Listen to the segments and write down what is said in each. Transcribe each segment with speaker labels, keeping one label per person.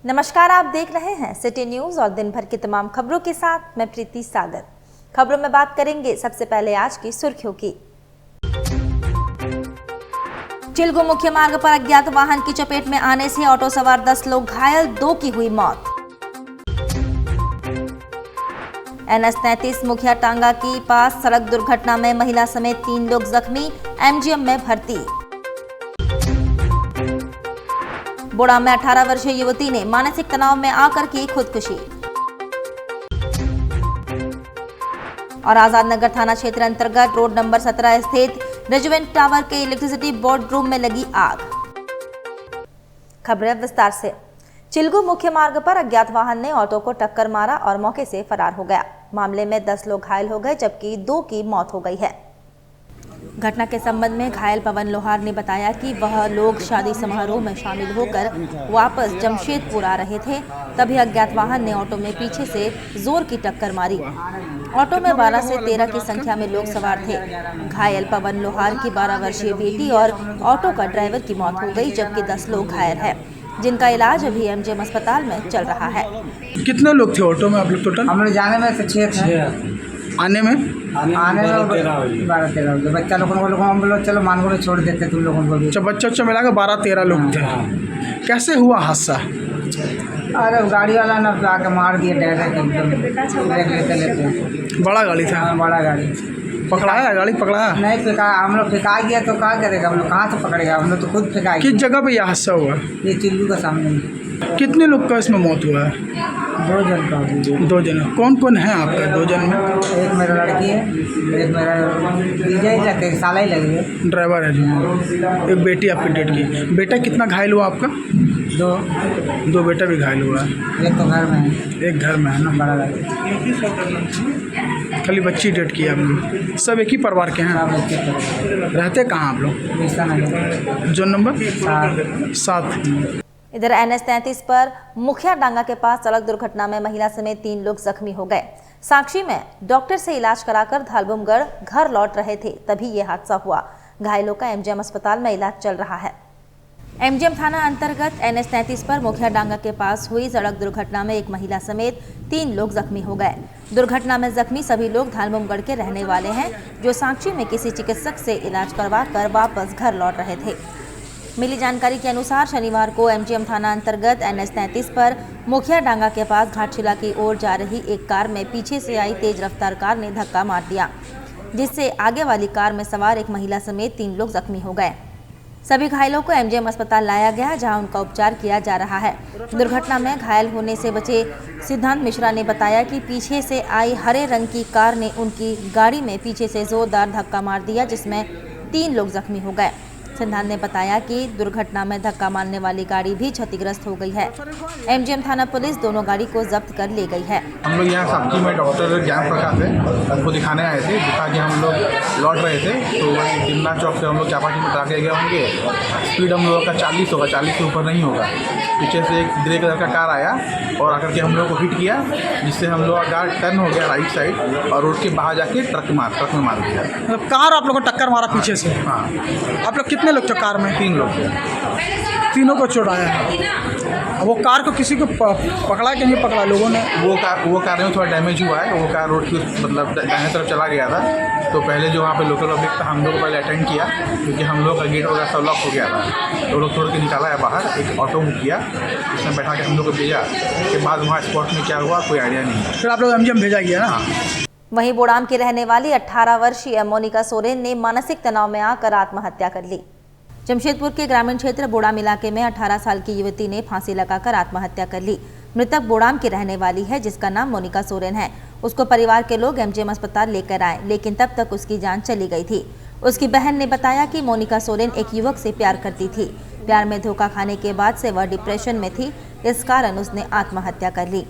Speaker 1: नमस्कार, आप देख रहे हैं सिटी न्यूज और दिन भर की तमाम खबरों के साथ मैं प्रीति सागर। खबरों में बात करेंगे सबसे पहले आज की सुर्खियों की। चिलगो मुख्य मार्ग पर अज्ञात वाहन की चपेट में आने से ऑटो सवार 10 लोग घायल, 2 की हुई मौत। NH-33 मुखिया टांगा के पास सड़क दुर्घटना में महिला समेत 3 लोग जख्मी, MGM में भर्ती। बोड़ा में 18 वर्षीय युवती ने मानसिक तनाव में आकर की खुदकुशी। और आजाद नगर थाना क्षेत्र अंतर्गत रोड नंबर 17 स्थित रेजिडेंट टावर के इलेक्ट्रिसिटी बोर्ड रूम में लगी आग। खबरें विस्तार से। चिलगो मुख्य मार्ग पर अज्ञात वाहन ने ऑटो को टक्कर मारा और मौके से फरार हो गया। मामले में 10 लोग घायल हो गए जबकि 2 की मौत हो गई है। घटना के संबंध में घायल पवन लोहार ने बताया कि वह लोग शादी समारोह में शामिल होकर वापस जमशेदपुर आ रहे थे, तभी अज्ञात वाहन ने ऑटो में पीछे से जोर की टक्कर मारी। ऑटो में 12 से 13 की संख्या में लोग सवार थे। घायल पवन लोहार की 12 वर्षीय बेटी और ऑटो का ड्राइवर की मौत हो गई जबकि 10 लोग घायल हैं, जिनका इलाज अभी MGM अस्पताल में चल रहा है।
Speaker 2: कितने लोग थे ऑटो में आप लोग टोटल?
Speaker 3: हम लोग जाने में से 6 थे,
Speaker 2: आने में
Speaker 3: 12-13 हो। बच्चा लोगों को हम लोग चलो मानगो में छोड़ देते तुम लोगों को भी।
Speaker 2: अच्छा, बच्चा मिला के 12-13 लोग थे। कैसे हुआ हादसा?
Speaker 3: अरे गाड़ी वाला ना आके मार दिया डायरेक्ट एकदम ब्रेक लेते।
Speaker 2: बड़ा गाड़ी था?
Speaker 3: हाँ, बड़ा गाड़ी
Speaker 2: पकड़ाया? गाड़ी पकड़ाया
Speaker 3: नहीं? फेंका हम लोग, फेंका गया तो क्या करेगा, हम लोग कहाँ से पकड़ेगा, हम लोग तो खुद फेंका।
Speaker 2: किस जगह पे यह हादसा हुआ?
Speaker 3: ये चिल्लू का सामने।
Speaker 2: कितने लोग का इसमें मौत हुआ है?
Speaker 3: 2 जन का।
Speaker 2: 2 जन। कौन कौन है आपका 2 जन में?
Speaker 3: एक मेरा लड़की है, एक मेरा डीजे लगते साला ही लगे
Speaker 2: ड्राइवर है जो। एक बेटी आपकी डेट की। बेटा कितना घायल हुआ आपका? 2 बेटा भी घायल हुआ है।
Speaker 3: एक तो घर में है,
Speaker 2: एक घर में है ना?
Speaker 3: बड़ा गाड़ी।
Speaker 2: खाली बच्ची डेट की आपने? सब एक ही परिवार के हैं? रहते कहाँ आप लोग? Zone number 7।
Speaker 1: इधर NH-33 पर मुखिया डांगा के पास सड़क दुर्घटना में महिला समेत 3 लोग जख्मी हो गए। साक्षी में डॉक्टर से इलाज कराकर धालबुमगढ़ घर लौट रहे थे, तभी ये हादसा हुआ। घायलों का MGM अस्पताल में इलाज चल रहा है। MGM थाना अंतर्गत NH-33 पर मुखिया डांगा के पास हुई सड़क दुर्घटना में एक महिला समेत 3 लोग जख्मी हो गए। दुर्घटना में जख्मी सभी लोग धालबुमगढ़ के रहने वाले हैं, जो साक्षी में किसी चिकित्सक से इलाज करवा कर वापस घर लौट रहे थे। मिली जानकारी के अनुसार शनिवार को MGM थाना अंतर्गत NH-33 पर मुखिया डांगा के पास घाटशिला की ओर जा रही एक कार में पीछे से आई तेज रफ्तार कार ने धक्का मार दिया, जिससे आगे वाली कार में सवार एक महिला समेत 3 लोग जख्मी हो गए। सभी घायलों को MGM अस्पताल लाया गया, जहां उनका उपचार किया जा रहा है। दुर्घटना में घायल होने से बचे सिद्धांत मिश्रा ने बताया कि पीछे से आई हरे रंग की कार ने उनकी गाड़ी में पीछे से जोरदार धक्का मार दिया, जिसमें 3 लोग जख्मी हो गए। सिद्धांत ने बताया कि दुर्घटना में धक्का मारने वाली गाड़ी भी क्षतिग्रस्त हो गई है। MGM थाना पुलिस दोनों गाड़ी को जब्त कर ले गई है।
Speaker 4: हम लोग यहाँ साक्षी में डॉक्टर ज्ञान प्रकाश है, उनको दिखाने आए थे। दिखा के हम लोग लौट रहे थे तो वही तिमना चौक से हम लोग चापाटी में ट्राके गए होंगे। स्पीड हम लोगों का 40 होगा, 40 से ऊपर नहीं होगा। पीछे से एक ग्रे कलर का कार आया और आकर के हम लोग को हिट किया, जिससे हम लोग का कार टर्न हो गया राइट साइड और रोड के बाहर जाके ट्रक में मार दिया।
Speaker 2: मतलब कार आप लोग को टक्कर मारा पीछे से?
Speaker 4: हाँ।
Speaker 2: आप लोग कितने लोग थे कार में?
Speaker 4: 3 लोग थे।
Speaker 2: तीनों को चोट आया है। वो कार को किसी को पकड़ा कि नहीं पकड़ा लोगों ने?
Speaker 4: वो कार में थोड़ा डैमेज हुआ है। वो कार रोड की मतलब दाहिने तरफ चला गया था, तो पहले जो वहाँ पे लोकल पब्लिक था हम लोग को पहले अटेंड किया, क्योंकि हम लोग का गेट वगैरह सब लॉक हो गया था। तो लोग छोड़ के निकाला है बाहर, एक ऑटो बुक किया, उसमें बैठा के हम लोग को भेजा। उसके बाद वहाँ स्पॉट में क्या हुआ कोई आइडिया नहीं।
Speaker 2: फिर आप लोग MGM भेजा गया ना?
Speaker 1: वहीं बोड़ाम की रहने वाली 18 वर्षीय मोनिका सोरेन ने मानसिक तनाव में आकर आत्महत्या कर ली। जमशेदपुर के ग्रामीण क्षेत्र बोड़ाम इलाके में 18 साल की युवती ने फांसी लगाकर आत्महत्या कर ली। मृतक बोड़ाम की रहने वाली है, जिसका नाम मोनिका सोरेन है। उसको परिवार के लोग MGM अस्पताल लेकर आए, लेकिन तब तक उसकी जान चली गई थी। उसकी बहन ने बताया कि मोनिका सोरेन एक युवक से प्यार करती थी। प्यार में धोखा खाने के बाद से वह डिप्रेशन में थी, इस कारण उसने आत्महत्या कर ली।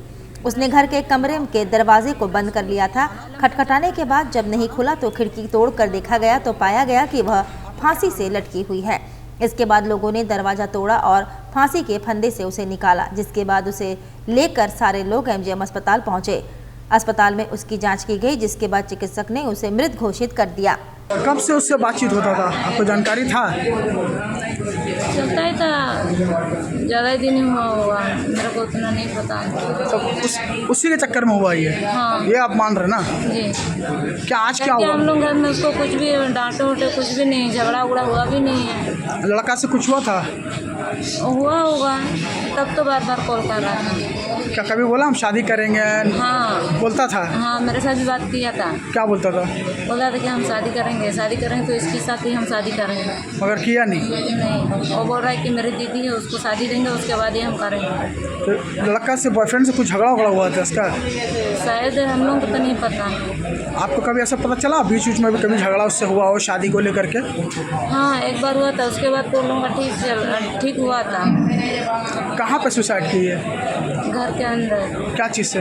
Speaker 1: उसने घर के कमरे के दरवाजे को बंद कर लिया था। खटखटाने के बाद जब नहीं खुला तो खिड़की तोड़कर देखा गया तो पाया गया कि वह फांसी से लटकी हुई है। इसके बाद लोगों ने दरवाजा तोड़ा और फांसी के फंदे से उसे निकाला, जिसके बाद उसे लेकर सारे लोग MGM अस्पताल पहुंचे। अस्पताल में उसकी जांच की गई, जिसके बाद चिकित्सक ने उसे मृत घोषित कर दिया।
Speaker 2: कब से उससे बातचीत होता था, आपको जानकारी था?
Speaker 5: चलता ही था, ज़्यादा ही दिन ही हुआ होगा, मेरे को उतना नहीं पता।
Speaker 2: तो उसी के चक्कर में हुआ ये?
Speaker 5: हाँ।
Speaker 2: ये आप मान रहे ना?
Speaker 5: जी।
Speaker 2: क्या आज क्या
Speaker 5: क्या
Speaker 2: हुआ?
Speaker 5: हम लोग घर में उसको कुछ भी डांटे उटे कुछ भी नहीं, झगड़ा उगड़ा हुआ भी नहीं है।
Speaker 2: लड़का से कुछ हुआ था?
Speaker 5: हुआ होगा तब तो बार बार कॉल कर रहा था।
Speaker 2: क्या कभी बोला हम शादी करेंगे?
Speaker 5: हाँ
Speaker 2: बोलता था?
Speaker 5: हाँ, मेरे साथ भी बात किया था।
Speaker 2: क्या बोलता था?
Speaker 5: बोला था कि हम शादी करेंगे तो इसके साथ ही हम शादी करेंगे।
Speaker 2: मगर किया नहीं?
Speaker 5: नहीं, वो बोल रहा है कि मेरी दीदी है, उसको शादी देंगे, उसके बाद ही हम करेंगे।
Speaker 2: तो लड़का से बॉयफ्रेंड से कुछ झगड़ा वगड़ा हुआ था इसका?
Speaker 5: शायद हम लोग को तो नहीं पता।
Speaker 2: आपको कभी ऐसा पता चला बीच बीच में भी कभी झगड़ा उससे हुआ हो शादी को लेकर के?
Speaker 5: हाँ, एक बार हुआ था, उसके बाद तो लोगों का ठीक हुआ था।
Speaker 2: कहाँ पे सुसाइड की है?
Speaker 5: घर के अंदर।
Speaker 2: क्या चीज़ से?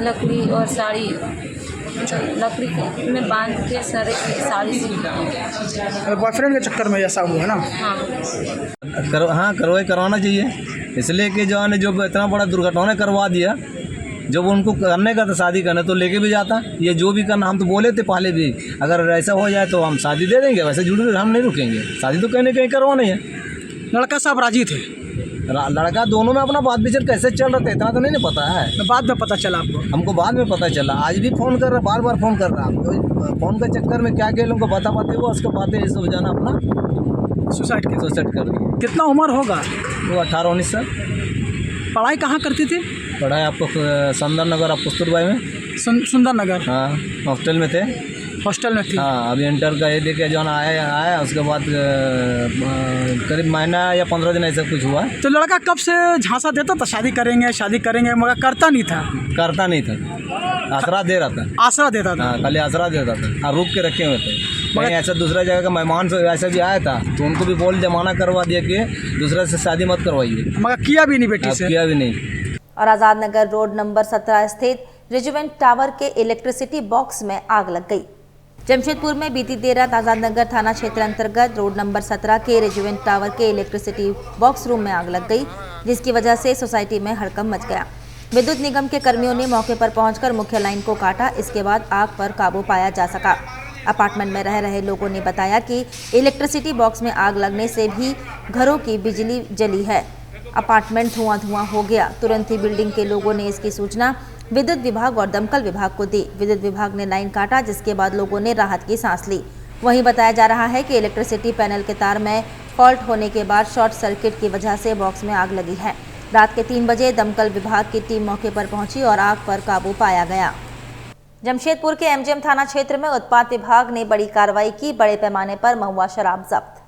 Speaker 5: लकड़ी और साड़ी, लकड़ी में बांध के सारे साड़ी सी।
Speaker 2: बॉयफ्रेंड के चक्कर में ऐसा हुआ है ना?
Speaker 5: हाँ।
Speaker 6: हाँ, कार्रवाई करवाना चाहिए, इसलिए कि जो है जो इतना बड़ा दुर्घटना ने करवा दिया। जब उनको करने का था शादी करने तो लेके भी जाता, ये जो भी करना हम तो बोले थे पहले भी, अगर ऐसा हो जाए तो हम शादी दे देंगे, वैसे जुड़ हम नहीं रुकेंगे, शादी तो कहीं ना कहीं करवानी है।
Speaker 2: लड़का साहब राजी थे?
Speaker 6: लड़का दोनों में अपना बात विचार कैसे चल रहा था इतना तो नहीं पता है,
Speaker 2: तो बाद में पता चला आपको?
Speaker 6: हमको बाद में पता चला। आज भी फ़ोन कर रहा, बार बार फ़ोन कर रहा, तो फ़ोन के चक्कर में क्या क्या लोगों को बता पाते वो उसको बातें ये सब जाना अपना
Speaker 2: सुसाइड
Speaker 6: कर दिया।
Speaker 2: कितना उम्र होगा?
Speaker 6: वो 18-19 साल।
Speaker 2: पढ़ाई कहाँ करती थी?
Speaker 6: पढ़ाई आपको सुंदर नगर आप पुस्तुरबाई में।
Speaker 2: सुंदर नगर?
Speaker 6: हाँ, हॉस्टल में थे।
Speaker 2: हॉस्टल में थी?
Speaker 6: हाँ, अभी इंटर का ये दे के जो है आया उसके बाद करीब महीना या 15 दिन ऐसा कुछ हुआ।
Speaker 2: तो लड़का कब से झांसा देता था शादी करेंगे मगर करता नहीं था?
Speaker 6: करता नहीं था, आसरा दे रहा था।
Speaker 2: आसरा देता था?
Speaker 6: हाँ, खाली आसरा देता था। हाँ, रुक के रखे हुए थे। कहीं ऐसा दूसरा जगह का मेहमान से ऐसा भी आया था तो उनको भी बोल जमाना करवा दिया कि दूसरे से शादी मत करवाइए,
Speaker 2: मगर किया भी नहीं बेटी से?
Speaker 6: किया भी नहीं।
Speaker 1: और आजाद नगर रोड नंबर 17 स्थित रेजिमेंट टावर के इलेक्ट्रिसिटी बॉक्स में आग लग गई। जमशेदपुर में बीती देर रात आजाद नगर थाना क्षेत्र अंतर्गत रोड नंबर 17 के रेजिमेंट टावर के इलेक्ट्रिसिटी बॉक्स रूम में आग लग गई, जिसकी वजह से सोसाइटी में हड़कंप मच गया। विद्युत निगम के कर्मियों ने मौके पर पहुंचकर मुख्य लाइन को काटा, इसके बाद आग पर काबू पाया जा सका। अपार्टमेंट में रह रहे लोगों ने बताया कि इलेक्ट्रिसिटी बॉक्स में आग लगने से भी घरों की बिजली जली है। अपार्टमेंट धुआं हो गया। तुरंत ही बिल्डिंग के लोगों ने इसकी सूचना विद्युत विभाग और दमकल विभाग को दी। विद्युत विभाग ने लाइन काटा, जिसके बाद लोगों ने राहत की सांस ली। वहीं बताया जा रहा है कि इलेक्ट्रिसिटी पैनल के तार में फॉल्ट होने के बाद शॉर्ट सर्किट की वजह से बॉक्स में आग लगी है। रात के 3 बजे दमकल विभाग की टीम मौके पर पहुंची और आग पर काबू पाया गया। जमशेदपुर के एमजीएम थाना क्षेत्र में उत्पाद विभाग ने बड़ी कार्रवाई की। बड़े पैमाने पर महुआ शराब जब्त।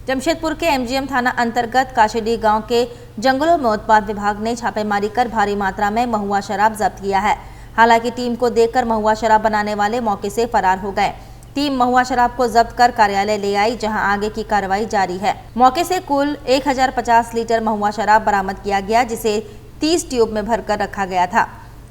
Speaker 1: जमशेदपुर के एमजीएम थाना अंतर्गत काशीडीह गांव के जंगलों में उत्पाद विभाग ने छापेमारी कर भारी मात्रा में महुआ शराब जब्त किया है। हालांकि टीम को देखकर महुआ शराब बनाने वाले मौके से फरार हो गए। टीम महुआ शराब को जब्त कर कार्यालय ले आई, जहां आगे की कार्रवाई जारी है। मौके से कुल 1050 लीटर महुआ शराब बरामद किया गया, जिसे 30 ट्यूब में भरकर रखा गया था।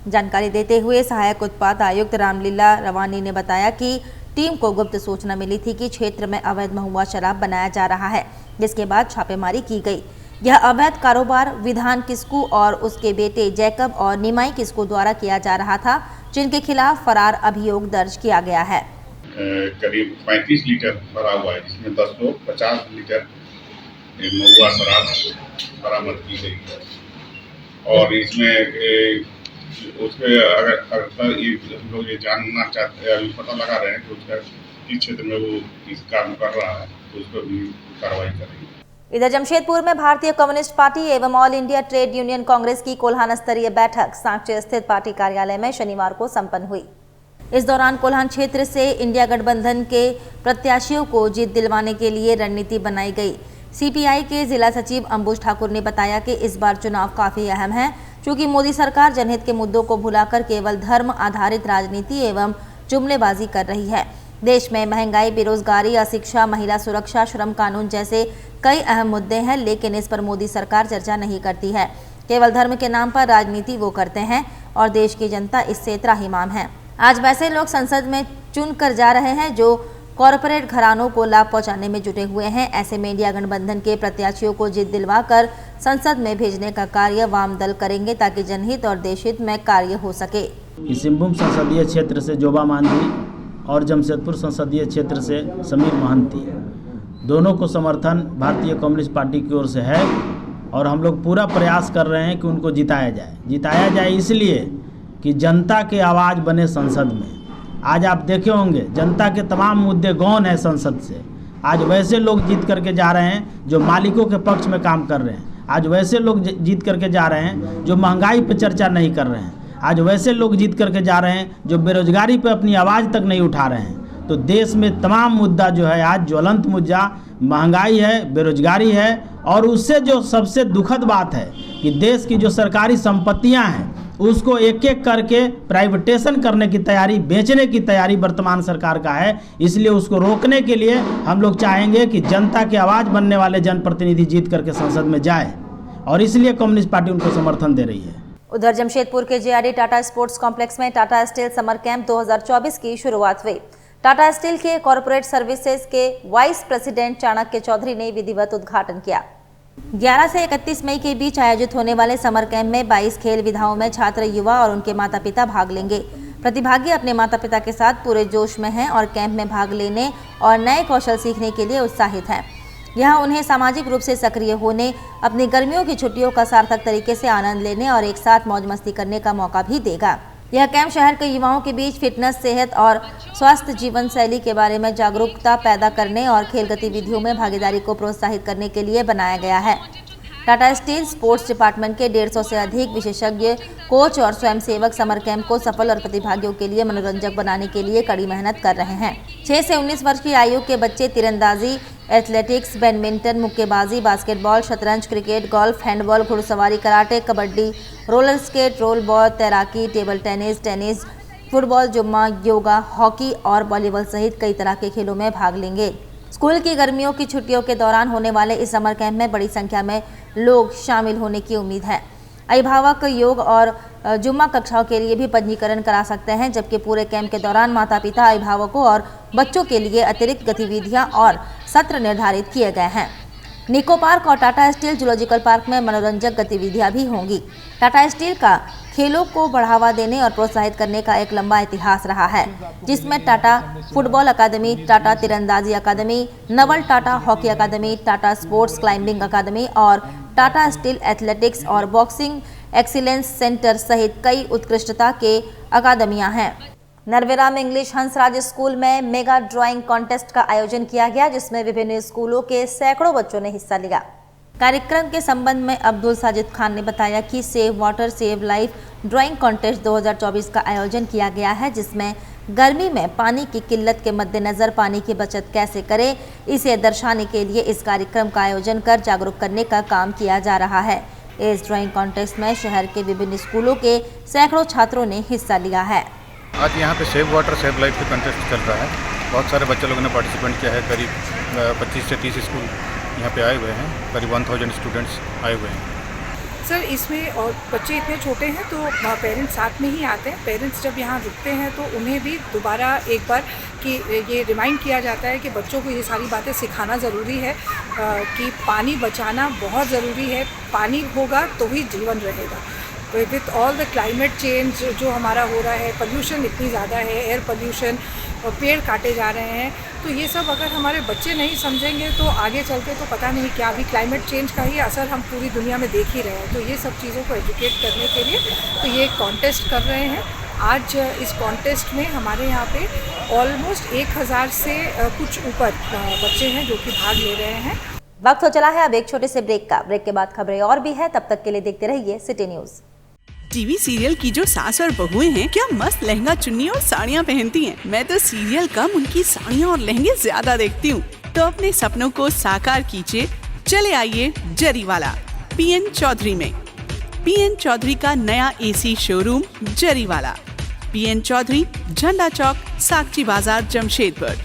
Speaker 1: जानकारी देते हुए सहायक उत्पाद आयुक्त रामलीला रवानी ने बताया कि टीम को गुप्त सूचना मिली थी कि क्षेत्र में अवैध महुआ शराब बनाया जा रहा है, जिसके बाद छापेमारी की गई। यह अवैध कारोबार विधान किस्कू और उसके बेटे जैकब और निमाई किस्कू द्वारा किया जा रहा था, जिनके खिलाफ फरार अभियोग दर्ज किया गया है।
Speaker 7: करीब 35 लीटर भरा हुआ है, जिसमें 10 लोग 50 लीटर महुआ शराब बरामद की गई है। और इसमें उसके अगर ये हम लोग ये जानना चाहते हैं, अभी पता लगा रहे हैं कि उसका किस क्षेत्र में वो इस काम कर रहा है, तो उस पर भी कार्रवाई करेंगे।
Speaker 1: इधर जमशेदपुर में भारतीय कम्युनिस्ट पार्टी एवं all India trade union Congress की कोल्हान स्तरीय बैठक सांची स्थित पार्टी कार्यालय में शनिवार को संपन्न हुई। इस दौरान कोल्हान क्षेत्र से इंडिया गठबंधन के प्रत्याशियों को जीत दिलवाने के लिए रणनीति बनाई गई। सीपीआई के जिला सचिव अंबुज ठाकुर ने बताया कि इस बार चुनाव काफी अहम है, क्योंकि मोदी सरकार जनहित के मुद्दों को भुलाकर केवल धर्म आधारित राजनीति एवं जुमलेबाजी कर रही है। देश में महंगाई, बेरोजगारी, अशिक्षा, महिला सुरक्षा, श्रम कानून जैसे कई अहम मुद्दे हैं, लेकिन इस पर मोदी सरकार चर्चा नहीं करती है। केवल धर्म के नाम पर राजनीति वो करते हैं और देश की जनता इससे त्राहिमाम है। आज वैसे लोग संसद में चुन कर जा रहे हैं जो कॉरपोरेट घरानों को लाभ पहुंचाने में जुटे हुए हैं। ऐसे में इंडिया गठबंधन के प्रत्याशियों को जीत दिलवाकर संसद में भेजने का कार्य वाम दल करेंगे, ताकि जनहित और देशहित में कार्य हो सके।
Speaker 8: सिंहभूम संसदीय क्षेत्र से जोबा मांझी और जमशेदपुर संसदीय क्षेत्र से समीर महंती, दोनों को समर्थन भारतीय कम्युनिस्ट पार्टी की ओर से है और हम लोग पूरा प्रयास कर रहे हैं कि उनको जिताया जाए इसलिए कि जनता के आवाज़ बने संसद में। आज आप देखे होंगे जनता के तमाम मुद्दे गौन है संसद से। आज वैसे लोग जीत करके जा रहे हैं जो मालिकों के पक्ष में काम कर रहे हैं। आज वैसे लोग जीत करके जा रहे हैं जो महंगाई पर चर्चा नहीं कर रहे हैं। आज वैसे लोग जीत करके जा रहे हैं जो बेरोजगारी पर अपनी आवाज़ तक नहीं उठा रहे हैं। तो देश में तमाम मुद्दा जो है आज ज्वलंत मुद्दा महंगाई है, बेरोजगारी है और उससे जो सबसे दुखद बात है कि देश की जो सरकारी संपत्तियां हैं उसको एक एक करके प्राइवेटेशन करने की तैयारी, बेचने की तैयारी वर्तमान सरकार का है। इसलिए उसको रोकने के लिए हम लोग चाहेंगे कि जनता की आवाज़ बनने वाले जनप्रतिनिधि जीत करके संसद में जाए और इसलिए कम्युनिस्ट पार्टी उनको समर्थन दे रही है।
Speaker 1: उधर जमशेदपुर के जेआरडी टाटा स्पोर्ट्स कॉम्प्लेक्स में टाटा स्टील समर कैंप 2024 की शुरुआत हुई। टाटा स्टील के कॉरपोरेट सर्विसेज के वाइस प्रेसिडेंट चाणक्य चौधरी ने विधिवत उद्घाटन किया। 11 से 31 मई के बीच आयोजित होने वाले समर कैंप में 22 खेल विधाओं में छात्र, युवा और उनके माता पिता भाग लेंगे। प्रतिभागी अपने माता पिता के साथ पूरे जोश में हैं और कैंप में भाग लेने और नए कौशल सीखने के लिए उत्साहित हैं। यह उन्हें सामाजिक रूप से सक्रिय होने, अपनी गर्मियों की छुट्टियों का सार्थक तरीके से आनंद लेने और एक साथ मौज मस्ती करने का मौका भी देगा। यह कैंप शहर के युवाओं के बीच फिटनेस, सेहत और स्वस्थ जीवन शैली के बारे में जागरूकता पैदा करने और खेल गतिविधियों में भागीदारी को प्रोत्साहित करने के लिए बनाया गया है। टाटा स्टील स्पोर्ट्स डिपार्टमेंट के 150 से अधिक विशेषज्ञ, कोच और स्वयंसेवक समर कैंप को सफल और प्रतिभागियों के लिए मनोरंजक बनाने के लिए कड़ी मेहनत कर रहे हैं। 6 से 19 वर्ष की आयु के बच्चे तीरंदाजी, एथलेटिक्स, बैडमिंटन, मुक्केबाजी, बास्केटबॉल, शतरंज, क्रिकेट, गोल्फ, हैंडबॉल, घुड़सवारी, karate, kabaddi, roller skate, roll ball, तैराकी, table tennis, football, zumba, yoga, hockey और वॉलीबॉल सहित कई तरह के खेलों में भाग लेंगे। स्कूल की गर्मियों की छुट्टियों के दौरान होने वाले इस समर कैंप में बड़ी संख्या में लोग शामिल होने की उम्मीद है। अभिभावक योग और जुम्मा कक्षाओं के लिए भी पंजीकरण करा सकते हैं, जबकि पूरे कैंप के दौरान माता पिता, अभिभावकों और बच्चों के लिए अतिरिक्त गतिविधियां और सत्र निर्धारित किए गए हैं। निको पार्क और टाटा स्टील जूलॉजिकल पार्क में मनोरंजक गतिविधियां भी होंगी। टाटा स्टील का खेलों को बढ़ावा देने और प्रोत्साहित करने का एक लंबा इतिहास रहा है, जिसमें टाटा फुटबॉल अकादमी, टाटा तीरंदाजी अकादमी, नवल टाटा हॉकी अकादमी, टाटा स्पोर्ट्स क्लाइंबिंग अकादमी और टाटा स्टील एथलेटिक्स और बॉक्सिंग एक्सीलेंस सेंटर सहित कई उत्कृष्टता के अकादमियां हैं। नरवेरा में इंग्लिश हंसराज स्कूल में मेगा ड्राइंग कॉन्टेस्ट का आयोजन किया गया, जिसमें विभिन्न स्कूलों के सैकड़ों बच्चों ने हिस्सा लिया। कार्यक्रम के संबंध में अब्दुल साजिद खान ने बताया कि save water save life drawing contest 2024 का आयोजन किया गया है, जिसमें गर्मी में पानी की किल्लत के मद्देनज़र पानी की बचत कैसे करें, इसे दर्शाने के लिए इस कार्यक्रम का आयोजन कर जागरूक करने का काम किया जा रहा है। इस ड्राइंग कॉन्टेस्ट में शहर के विभिन्न स्कूलों के सैकड़ों छात्रों ने हिस्सा लिया है।
Speaker 4: आज यहाँ पे सेव वाटर सेव लाइफ का कंटेस्ट चल रहा है। बहुत सारे बच्चे लोगों ने पार्टिसिपेंट किया है। करीब 25 से 30 स्कूल यहाँ पे आए हुए हैं। करीब 1000 स्टूडेंट्स आए हुए हैं।
Speaker 9: सर, इसमें और बच्चे इतने छोटे हैं तो पेरेंट्स साथ में ही आते हैं। पेरेंट्स जब यहाँ रुकते हैं तो उन्हें भी दोबारा एक बार कि ये रिमाइंड किया जाता है कि बच्चों को ये सारी बातें सिखाना ज़रूरी है कि पानी बचाना बहुत ज़रूरी है। पानी होगा तो ही जीवन रहेगा। With all the climate change जो हमारा हो रहा है, पोल्यूशन इतनी ज़्यादा है, एयर पोल्यूशन, पेड़ काटे जा रहे हैं, तो ये सब अगर हमारे बच्चे नहीं समझेंगे तो आगे चल के तो पता नहीं क्या। अभी क्लाइमेट चेंज का ही असर हम पूरी दुनिया में देख ही रहे हैं। तो ये सब चीज़ों को एजुकेट करने के लिए तो ये कॉन्टेस्ट कर रहे हैं। आज इस कॉन्टेस्ट में हमारे यहाँ पे ऑलमोस्ट 1000 से कुछ ऊपर बच्चे हैं जो कि भाग ले रहे हैं।
Speaker 1: वक्त हो चला है अब एक छोटे से ब्रेक का। ब्रेक के बाद खबरें और भी है, तब तक के लिए देखते रहिए सिटी न्यूज़।
Speaker 10: टीवी सीरियल की जो सास और बहुएं हैं, क्या मस्त लहंगा, चुन्नी और साड़ियाँ पहनती हैं। मैं तो सीरियल कम उनकी साड़ियाँ और लहंगे ज्यादा देखती हूँ। तो अपने सपनों को साकार कीजिए, चले आइए जरीवाला PN चौधरी में। PN चौधरी का नया AC showroom Zariwala, PN Chaudhary, Jhanda Chowk, सागची बाजार, जमशेदपुर।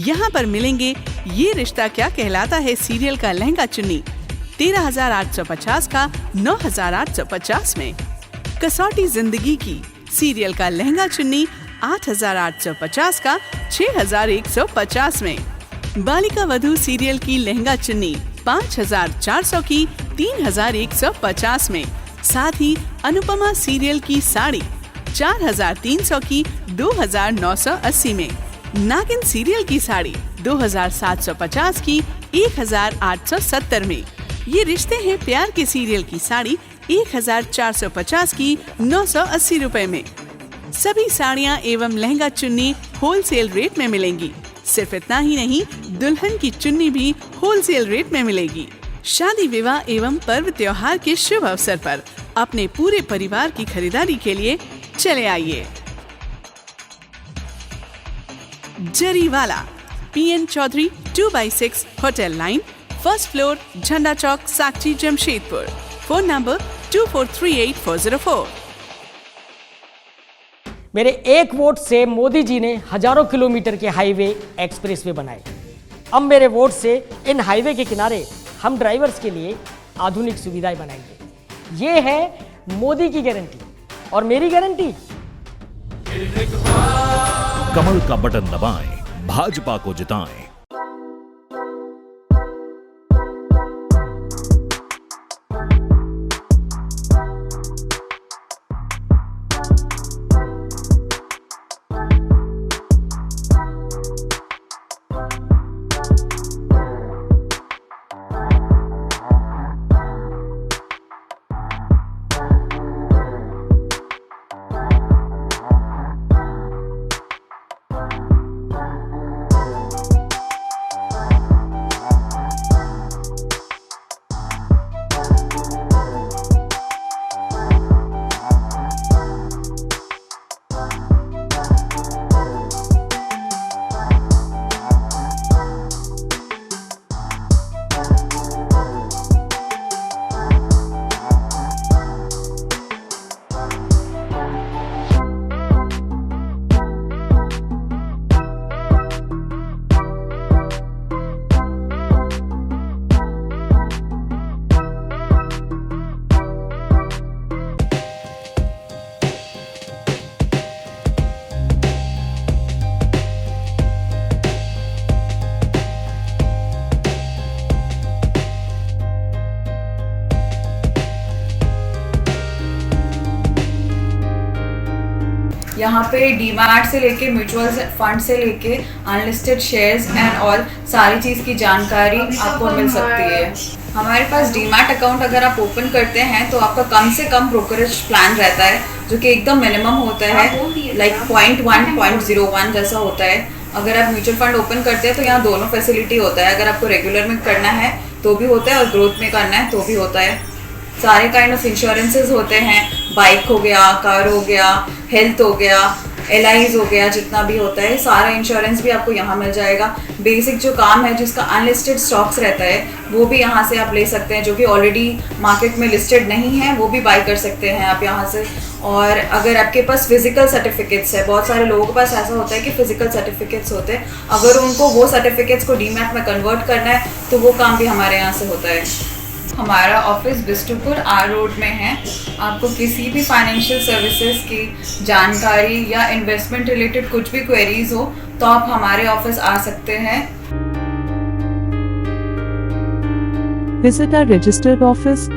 Speaker 10: यहाँ पर मिलेंगे ये रिश्ता क्या कहलाता है सीरियल का लहंगा चुन्नी 13,850 का 9,850 में। कसौटी जिंदगी की सीरियल का लहंगा चुन्नी 8,850 का 6,150 में। बालिका वधू सीरियल की लहंगा चुन्नी 5,400 की 3,150 में। साथ ही अनुपमा सीरियल की साड़ी 4,300 की 2,980 में। नागिन सीरियल की साड़ी 2750 की 1870 में। ये रिश्ते हैं प्यार के सीरियल की साड़ी 1450 की 980 रुपए में। सभी साड़ियाँ एवं लहंगा चुन्नी होलसेल रेट में मिलेंगी। सिर्फ इतना ही नहीं, दुल्हन की चुन्नी भी होलसेल रेट में मिलेगी। शादी विवाह एवं पर्व त्योहार के शुभ अवसर पर अपने पूरे परिवार की खरीदारी के लिए चले आइए। Zariwala, PN Chaudhary 2/6 hotel line, first floor, Jhanda Chowk, Sakchi, Jamshedpur. Phone number 2438-404।
Speaker 11: मेरे एक वोट से मोदी जी ने हजारों किलोमीटर के हाईवे एक्सप्रेसवे बनाए। अब मेरे वोट से इन हाईवे के किनारे हम ड्राइवर्स के लिए आधुनिक सुविधाएं बनाएंगे। ये है मोदी की गारंटी और मेरी गारंटी।
Speaker 12: कमल का बटन दबाएं, भाजपा को जिताएं।
Speaker 13: यहाँ पे डीमैट से लेके म्यूचुअल फंड से लेके अनलिस्टेड शेयर्स एंड ऑल सारी चीज़ की जानकारी आपको मिल सकती है। हमारे पास डीमैट अकाउंट अगर आप ओपन करते हैं तो आपका कम से कम ब्रोकरेज प्लान रहता है जो कि एकदम मिनिमम होता है, लाइक 0.1 0.01 जैसा होता है। अगर आप म्यूचुअल फंड ओपन करते हैं तो यहाँ दोनों फैसिलिटी होता है। अगर आपको रेगुलर में करना है तो भी होता है और ग्रोथ में करना है तो भी होता है। सारे काइंड ऑफ इंश्योरेंसेज होते हैं, बाइक हो गया, कार हो गया, हेल्थ हो गया, LIs हो गया, जितना भी होता है सारा इंश्योरेंस भी आपको यहाँ मिल जाएगा। बेसिक जो काम है जिसका अनलिस्टेड स्टॉक्स रहता है वो भी यहाँ से आप ले सकते हैं, जो कि ऑलरेडी मार्केट में लिस्टेड नहीं है वो भी बाय कर सकते हैं आप यहाँ से। और अगर आपके पास फिजिकल सर्टिफिकेट्स है, बहुत सारे लोगों के पास ऐसा होता है कि फिजिकल सर्टिफिकेट्स होते हैं, अगर उनको वो सर्टिफिकेट्स को डीमैट में कन्वर्ट करना है तो वो काम भी हमारे यहाँ से होता है। हमारा ऑफिस बिष्टुपुर R रोड में है। आपको किसी भी फाइनेंशियल सर्विसेज की जानकारी या इन्वेस्टमेंट रिलेटेड कुछ भी क्वेरीज हो तो आप हमारे ऑफिस आ सकते हैं।
Speaker 14: Visit our registered office,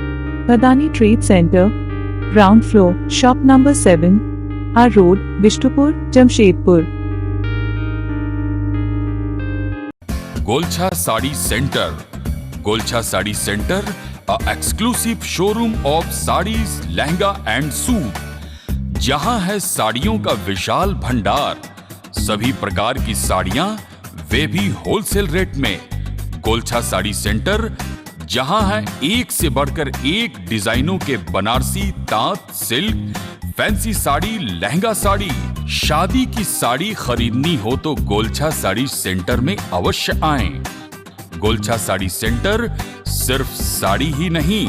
Speaker 14: Badani Trade Center, ground floor, shop number 7, R Road, Bishtupur, Jamshedpur.
Speaker 15: Golchha sari centre. Golchha sari centre, a exclusive showroom of sarees, lehenga and suit. जहां है साड़ियों का विशाल भंडार, सभी प्रकार की साड़ियां, वे भी होलसेल रेट में। गोलछा साड़ी सेंटर, जहां है एक से बढ़कर एक डिजाइनों के बनारसी, तांत, सिल्क, फैंसी साड़ी, लहंगा साड़ी। शादी की साड़ी खरीदनी हो तो गोलछा साड़ी सेंटर में अवश्य आएं। गोलछा साड़ी सेंटर सिर्फ साड़ी ही नहीं,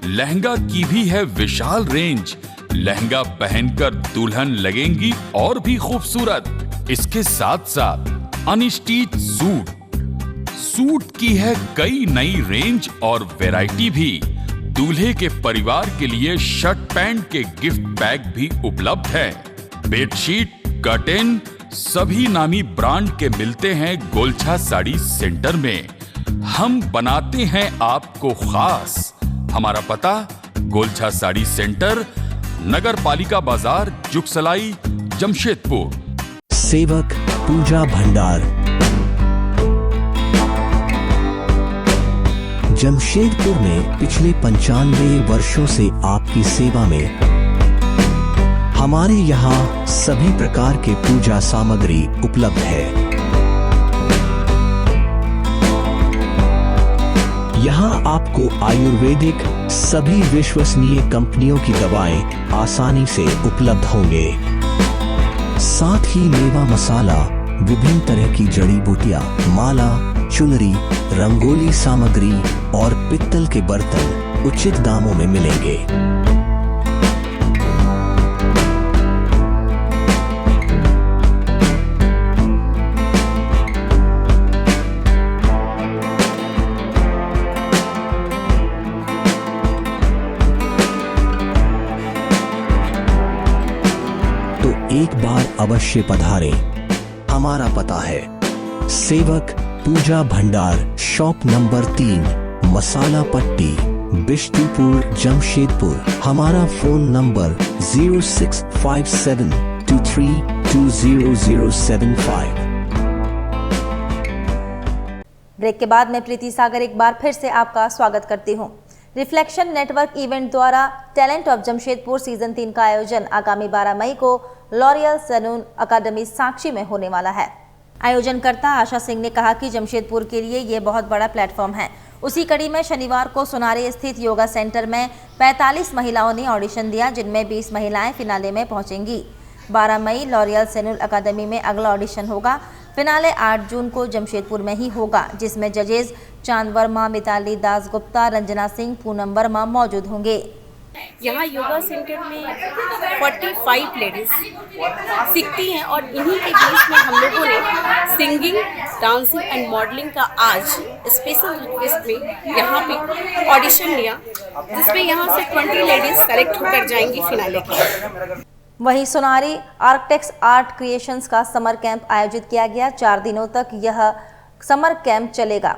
Speaker 15: लहंगा की भी है विशाल रेंज। लहंगा पहनकर दुल्हन लगेंगी और भी खूबसूरत। इसके साथ साथ अनस्टिच सूट की है कई नई रेंज और वैरायटी भी। दूल्हे के परिवार के लिए शर्ट पैंट के गिफ्ट बैग भी उपलब्ध है। बेडशीट, कर्टेन सभी नामी ब्रांड के मिलते हैं गोलछा साड़ी सेंटर में। हम बनाते हैं आपको खास। हमारा पता गोलछा साड़ी सेंटर, नगर पालिका बाजार, जुगसलाई, जमशेदपुर।
Speaker 12: सेवक
Speaker 16: पूजा भंडार। जमशेदपुर में पिछले 95 वर्षों से आपकी सेवा में। हमारे यहाँ सभी प्रकार के पूजा सामग्री उपलब्ध है। यहाँ आपको आयुर्वेदिक सभी विश्वसनीय कंपनियों की दवाएं आसानी से उपलब्ध होंगे। साथ ही मेवा मसाला, विभिन्न तरह की जड़ी बूटियां, माला, चुनरी, रंगोली सामग्री और पित्तल के बर्तन उचित दामों में मिलेंगे। तो एक बार अवश्य पधारें। हमारा पता है सेवक पूजा भंडार, शॉप नंबर 3, मसाला पट्टी, बिष्टुपुर, जमशेदपुर। हमारा फोन नंबर 065723200075।
Speaker 1: ब्रेक के बाद मैं प्रीति सागर एक बार फिर से आपका स्वागत करती हूं। रिफ्लेक्शन नेटवर्क इवेंट द्वारा टैलेंट ऑफ जमशेदपुर सीजन 3 का आयोजन आगामी 12 मई को लॉरियल सैलून अकादमी साक्षी में होने वाला है। आयोजनकर्ता आशा सिंह ने कहा कि जमशेदपुर के लिए ये बहुत बड़ा प्लेटफॉर्म है। उसी कड़ी में शनिवार को सुनारे स्थित योगा सेंटर में 45 महिलाओं ने ऑडिशन दिया, जिनमें 20 महिलाएं फिनाले में पहुंचेंगी। 12 मई लॉरियल सैलून अकादमी में अगला ऑडिशन होगा। फिनाले 8 जून को जमशेदपुर में ही होगा, जिसमें जजेस चांद वर्मा, मिताली दास गुप्ता, रंजना सिंह, पूनम वर्मा मौजूद होंगे।
Speaker 17: यहाँ योगा सेंटर में 45 लेडीज सीखती हैं और इन्हीं के बीच में हम लोगों ने सिंगिंग, डांसिंग एंड मॉडलिंग का आज स्पेशल रिक्वेस्ट में यहाँ पे ऑडिशन लिया, जिसमें यहाँ से 20 लेडीज सेलेक्ट होकर जाएंगी फिनाले के।
Speaker 1: वहीं सोनारी आर्किटेक्ट्स आर्ट क्रिएशंस का समर कैंप आयोजित किया गया। 4 दिनों तक यह समर कैंप चलेगा।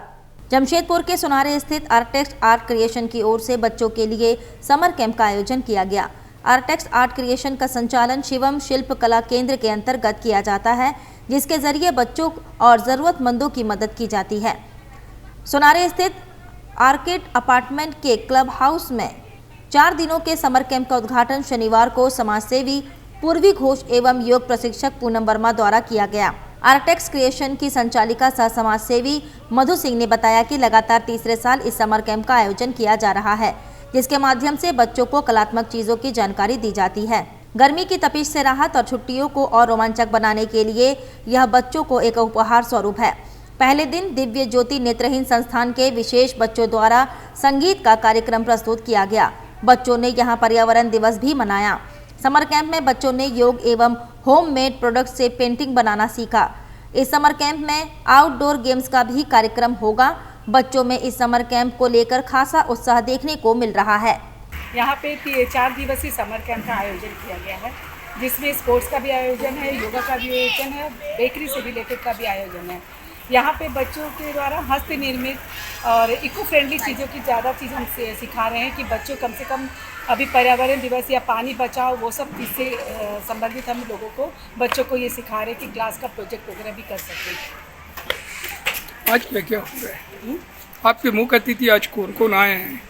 Speaker 1: जमशेदपुर के सोनारे स्थित आर्किटेक्ट्स आर्ट क्रिएशन की ओर से बच्चों के लिए समर कैंप का आयोजन किया गया। आर्किटेक्ट्स आर्ट क्रिएशन का संचालन शिवम शिल्प कला केंद्र के अंतर्गत किया जाता है, जिसके जरिए बच्चों और ज़रूरतमंदों की मदद की जाती है। सोनारे स्थित आर्किड अपार्टमेंट के क्लब हाउस में 4 दिनों के समर कैंप का उद्घाटन शनिवार को समाजसेवी पूर्वी घोष एवं योग प्रशिक्षक पूनम वर्मा द्वारा किया गया। आर्किटेक्ट्स क्रिएशन की संचालिका सह समाज सेवी मधु सिंह ने बताया कि लगातार तीसरे साल इस समर कैंप का आयोजन किया जा रहा है, जिसके माध्यम से बच्चों को कलात्मक चीजों की जानकारी दी जाती है। गर्मी की तपिश से राहत और छुट्टियों को और रोमांचक बनाने के लिए यह बच्चों को एक उपहार स्वरूप है। पहले दिन दिव्य ज्योति नेत्रहीन संस्थान के विशेष बच्चों द्वारा संगीत का कार्यक्रम प्रस्तुत किया गया। बच्चों ने यहाँ पर्यावरण दिवस भी मनाया। समर कैंप में बच्चों ने योग एवं होममेड प्रोडक्ट से पेंटिंग बनाना सीखा। इस समर कैंप में आउटडोर गेम्स का भी कार्यक्रम होगा। बच्चों में इस समर कैंप को लेकर खासा उत्साह देखने को मिल रहा है।
Speaker 9: यहाँ पे 4 दिवसीय समर कैंप का आयोजन किया गया है, जिसमें स्पोर्ट्स का भी आयोजन है, योगा का भी आयोजन है, बेकरी से रिलेटेड का भी आयोजन है। यहाँ पे बच्चों के द्वारा हस्त निर्मित और इको फ्रेंडली चीज़ों की ज़्यादा चीज़ हम सिखा रहे हैं कि बच्चों कम से कम अभी पर्यावरण दिवस या पानी बचाओ वो सब चीज़ से संबंधित हम लोगों को बच्चों को ये सिखा रहे हैं कि क्लास का प्रोजेक्ट वगैरह भी कर सकते हैं।
Speaker 18: आज क्या हो रहा है? आपके मुख्य अतिथि आज कौन कौन आए हैं?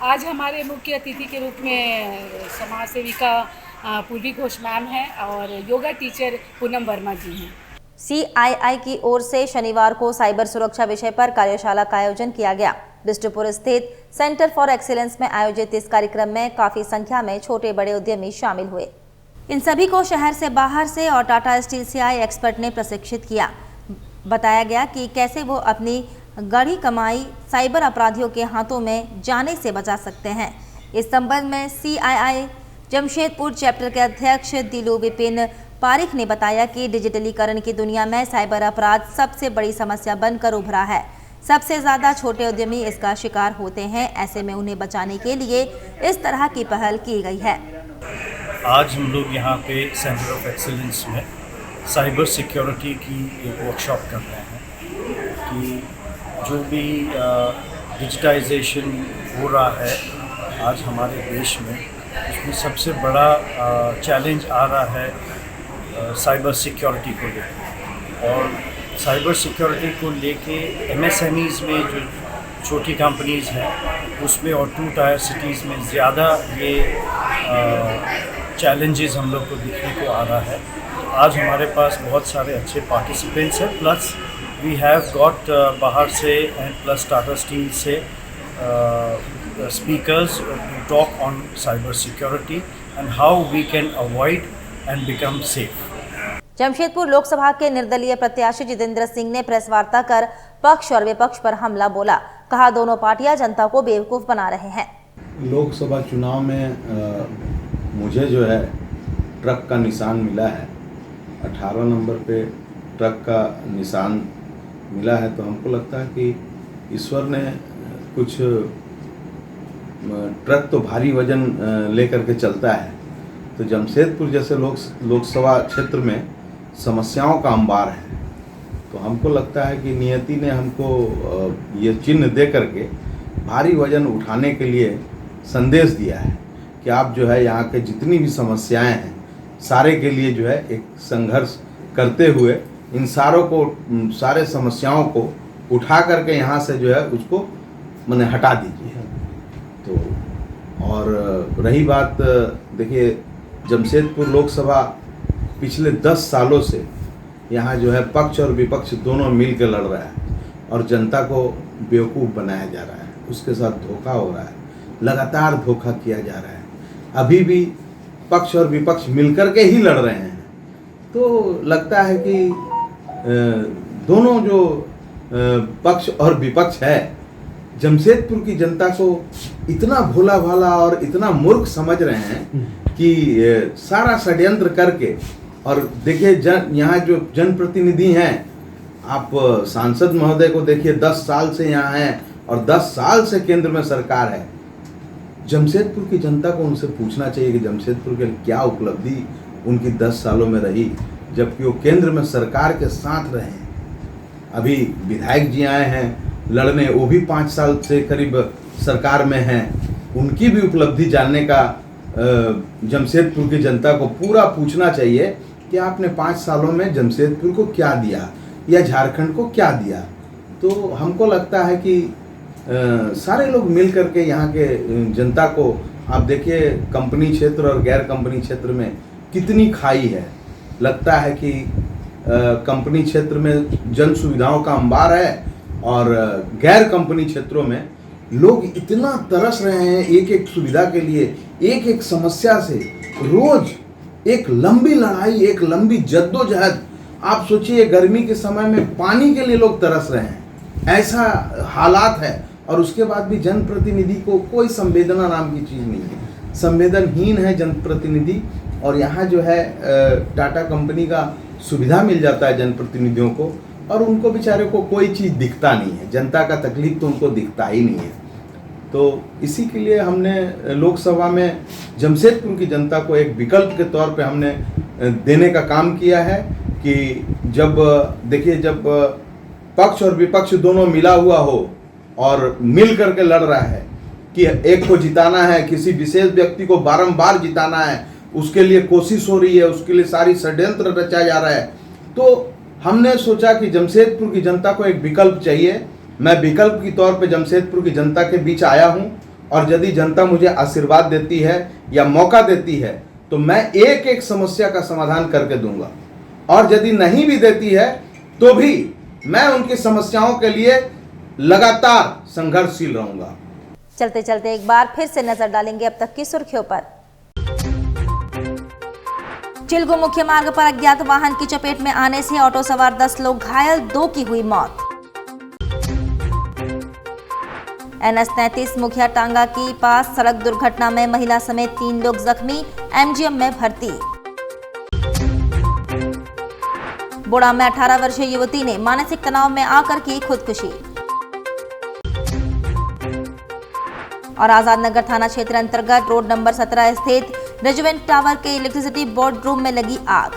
Speaker 9: आज हमारे मुख्य अतिथि के रूप में समाज सेविका पूर्वी घोष मैम है और योगा टीचर पूनम वर्मा जी हैं।
Speaker 1: CII की ओर से शनिवार को साइबर सुरक्षा विषय पर कार्यशाला का आयोजन किया गया। बिष्टुपुर स्थित सेंटर फॉर एक्सीलेंस में आयोजित इस कार्यक्रम में काफी संख्या में छोटे बड़े उद्यमी शामिल हुए। इन सभी को शहर से बाहर से और टाटा स्टील CI एक्सपर्ट ने प्रशिक्षित किया। बताया गया कि कैसे वो अपनी गढ़ी कमाई साइबर अपराधियों के हाथों में जाने से बचा सकते हैं। इस संबंध में CII जमशेदपुर चैप्टर के अध्यक्ष दिलू विपिन पारिक ने बताया कि डिजिटलीकरण की दुनिया में साइबर अपराध सबसे बड़ी समस्या बनकर उभरा है। सबसे ज़्यादा छोटे उद्यमी इसका शिकार होते हैं। ऐसे में उन्हें बचाने के लिए इस तरह की पहल की गई है।
Speaker 19: आज हम लोग यहाँ पे सेंटर ऑफ एक्सीलेंस में साइबर सिक्योरिटी की एक वर्कशॉप कर रहे हैं कि जो भी डिजिटाइजेशन हो रहा है आज हमारे देश में, उसमें सबसे बड़ा चैलेंज आ रहा है साइबर सिक्योरिटी को लेके, और साइबर सिक्योरिटी को लेके MSMEs में जो छोटी कंपनीज़ हैं उसमें और 2 टायर सिटीज़ में ज़्यादा ये चैलेंजेस हम लोग को दिखने को आ रहा है। आज हमारे पास बहुत सारे अच्छे पार्टिसिपेंट्स हैं, प्लस वी हैव गॉट बाहर से एंड प्लस टाटा स्टील से speakers to talk on cyber security and how we can avoid and become safe.
Speaker 1: Jamshedpur Lok Sabha के निर्दलीय प्रत्याशी जितेंद्र सिंह ने प्रेस वार्ता कर पक्ष और विपक्ष पर हमला बोला। कहा दोनों पार्टियां जनता को बेवकूफ बना रहे हैं।
Speaker 20: लोकसभा चुनाव में मुझे जो है ट्रक का निशान मिला है, 18 नंबर पे ट्रक का निशान मिला है, तो हमको लगता है कि ईश्वर ने कुछ ट्रक तो भारी वजन लेकर के चलता है, तो जमशेदपुर जैसे लोकसभा क्षेत्र में समस्याओं का अंबार है, तो हमको लगता है कि नियति ने हमको ये चिन्ह दे करके भारी वजन उठाने के लिए संदेश दिया है कि आप जो है यहाँ के जितनी भी समस्याएं हैं सारे के लिए जो है एक संघर्ष करते हुए इन सारे समस्याओं को उठा करके यहाँ से जो है उसको मैंने हटा दीजिए। तो और रही बात, देखिए जमशेदपुर लोकसभा पिछले 10 सालों से यहाँ जो है पक्ष और विपक्ष दोनों मिल के लड़ रहा है और जनता को बेवकूफ़ बनाया जा रहा है, उसके साथ धोखा हो रहा है, लगातार धोखा किया जा रहा है। अभी भी पक्ष और विपक्ष मिलकर के ही लड़ रहे हैं, तो लगता है कि दोनों जो पक्ष और विपक्ष है जमशेदपुर की जनता को इतना भोला भाला और इतना मूर्ख समझ रहे हैं कि सारा षड्यंत्र करके, और देखिए यहाँ जो जनप्रतिनिधि हैं, आप सांसद महोदय को देखिए 10 साल से यहाँ हैं और 10 साल से केंद्र में सरकार है। जमशेदपुर की जनता को उनसे पूछना चाहिए कि जमशेदपुर के क्या उपलब्धि उनकी 10 सालों में रही, जबकि वो केंद्र में सरकार के साथ रहे हैं। अभी विधायक जी आए हैं लड़ने, वो भी 5 साल से करीब सरकार में हैं, उनकी भी उपलब्धि जानने का जमशेदपुर की जनता को पूरा पूछना चाहिए कि आपने 5 सालों में जमशेदपुर को क्या दिया या झारखंड को क्या दिया। तो हमको लगता है कि सारे लोग मिल करके यहाँ के जनता को, आप देखिए कंपनी क्षेत्र और गैर कंपनी क्षेत्र में कितनी खाई है। लगता है कि कंपनी क्षेत्र में जन सुविधाओं का अंबार है और गैर कंपनी क्षेत्रों में लोग इतना तरस रहे हैं एक एक सुविधा के लिए, एक एक समस्या से रोज एक लंबी लड़ाई, एक लंबी जद्दोजहद। आप सोचिए गर्मी के समय में पानी के लिए लोग तरस रहे हैं, ऐसा हालात है, और उसके बाद भी जनप्रतिनिधि को कोई संवेदना नाम की चीज़ नहीं है, संवेदनहीन है जनप्रतिनिधि। और यहाँ जो है टाटा कंपनी का सुविधा मिल जाता है जनप्रतिनिधियों को, और उनको बेचारे को कोई चीज़ दिखता नहीं है, जनता का तकलीफ तो उनको दिखता ही नहीं है। तो इसी के लिए हमने लोकसभा में जमशेदपुर की जनता को एक विकल्प के तौर पे हमने देने का काम किया है कि जब देखिए, जब पक्ष और विपक्ष दोनों मिला हुआ हो और मिल करके लड़ रहा है कि एक को जिताना है, किसी विशेष व्यक्ति को बारंबार जिताना है, उसके लिए कोशिश हो रही है, उसके लिए सारी षड्यंत्र रचा जा रहा है, तो हमने सोचा कि जमशेदपुर की जनता को एक विकल्प चाहिए। मैं विकल्प के तौर पे जमशेदपुर की जनता के बीच आया हूं, और यदि जनता मुझे आशीर्वाद देती है या मौका देती है तो मैं एक एक समस्या का समाधान करके दूंगा, और यदि नहीं भी देती है तो भी मैं उनकी समस्याओं के लिए लगातार संघर्षशील रहूंगा।
Speaker 1: चलते चलते एक बार फिर से नजर डालेंगे अब तक की सुर्खियों पर। चिलगो मुख्य मार्ग पर अज्ञात वाहन की चपेट में आने से ऑटो सवार 10 लोग घायल, 2 की हुई मौत। NH-33 मुखिया टांगा के पास सड़क दुर्घटना में महिला समेत 3 लोग जख्मी, MGM में भर्ती। बोड़ा में 18 वर्षीय युवती ने मानसिक तनाव में आकर की खुदकुशी। और आजाद नगर थाना क्षेत्र अंतर्गत रोड नंबर 17 स्थित रेजिमेंट टावर के इलेक्ट्रिसिटी बोर्ड रूम में लगी आग।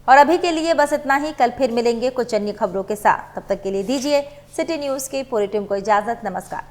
Speaker 1: और अभी के लिए बस इतना ही, कल फिर मिलेंगे कुछ अन्य खबरों के साथ। तब तक के लिए दीजिए सिटी न्यूज की पूरी टीम को इजाजत। नमस्कार।